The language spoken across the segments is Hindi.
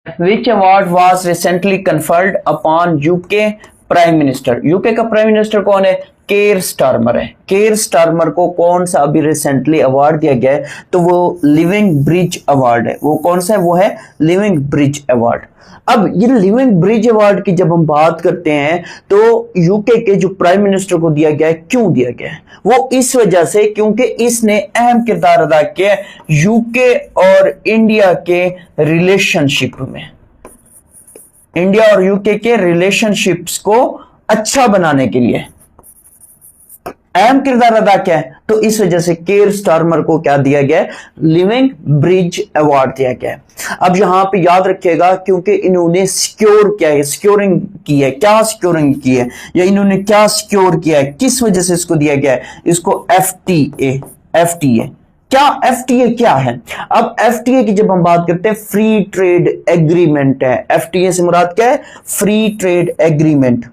Which award was recently conferred upon UK prime minister? UK का प्राइम मिनिस्टर कौन है? केयर स्टारमर है। केयर स्टारमर को कौन सा अभी रिसेंटली अवार्ड दिया गया है? तो वो लिविंग ब्रिज अवार्ड है। वो कौन सा है? वो है लिविंग ब्रिज अवार्ड। अब ये लिविंग ब्रिज अवार्ड की जब हम बात करते हैं तो यूके के जो प्राइम मिनिस्टर को दिया गया है, क्यों दिया गया है? वो इस वजह से क्योंकि इसने अहम किरदार अदा किया यूके और इंडिया के रिलेशनशिप में। इंडिया और यूके के रिलेशनशिप्स को अच्छा बनाने के लिए अहम किरदार अदा किया है। तो इस वजह से केयर स्टारमर को क्या दिया गया है? लिविंग ब्रिज अवार्ड दिया गया है। अब यहां पे याद रखिएगा क्योंकि इन्होंने सिक्योर किया है, सिक्योरिंग की है। क्या सिक्योरिंग की है या इन्होंने क्या सिक्योर किया है, किस वजह से इसको दिया गया है? इसको एफटीए क्या एफटीए क्या है? अब एफटीए की जब हम बात करते हैं, फ्री ट्रेड एग्रीमेंट है। एफटीए से मुराद क्या है? Free trade agreement.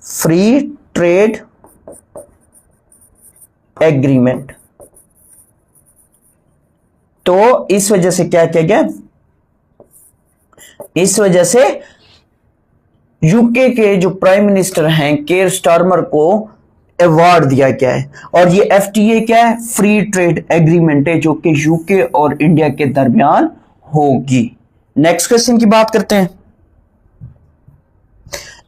Free trade agreement. तो इस वजह से क्या किया गया? इस वजह से यूके के जो प्राइम मिनिस्टर हैं केयर स्टारमर को अवार्ड दिया गया है। और ये एफटीए क्या है? फ्री ट्रेड एग्रीमेंट है जो कि यूके और इंडिया के दरमियान होगी। नेक्स्ट क्वेश्चन की बात करते हैं।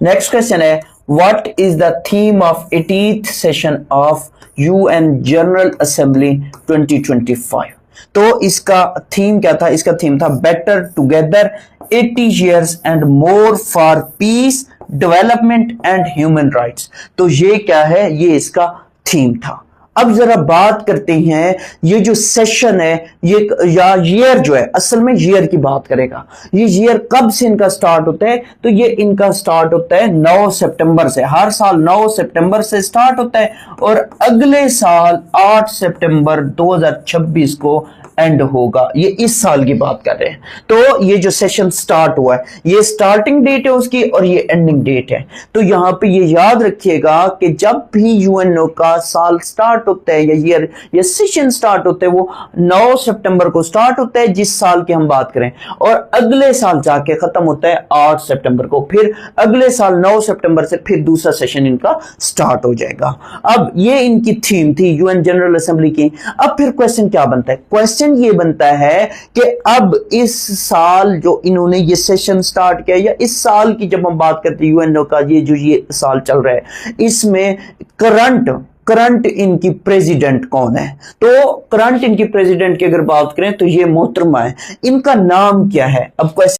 नेक्स्ट क्वेश्चन है, what is the theme of 80th session of UN general assembly 2025? तो इसका थीम क्या था? इसका थीम था better together 80 years and more for piece development and human rights. तो ये क्या है? ये इसका थीम था। अब जरा बात करते हैं, ये जो सेशन है ये या ईयर जो है, असल में ईयर की बात करेगा। ये ईयर कब से इनका स्टार्ट होता है? तो ये इनका स्टार्ट होता है 9 सितंबर से। हर साल 9 सितंबर से स्टार्ट होता है और अगले साल 8 सितंबर 2026 को एंड होगा। ये इस साल की बात कर रहे हैं। तो ये जो सेशन स्टार्ट हुआ है, ये स्टार्टिंग डेट है उसकी और ये एंडिंग डेट है। तो यहां पे ये याद रखिएगा कि जब भी यूएनओ का साल स्टार्ट होता है या ईयर या सेशन स्टार्ट होते हैं, वो 9 सितंबर को स्टार्ट होता है जिस साल की हम बात करें, और अगले साल जाके खत्म होता है 8 सितंबर को। फिर अगले साल 9 सितंबर से फिर दूसरा सेशन इनका स्टार्ट हो जाएगा। अब ये इनकी थीम थी यूएन जनरल असेंबली की। अब फिर क्वेश्चन क्या बनता है? क्वेश्चन ये बनता है कि अब इस साल जो इन्होंने ये सेशन स्टार्ट किया या इस साल की जब हम बात करते हैं यूएनओ का ये साल चल रहा है, इसमें करंट इनकी प्रेसिडेंट कौन है? तो करंट इनकी प्रेसिडेंट की अगर बात करें तो ये मोहतरमा है। इनका नाम क्या है? अब क्वेश्चन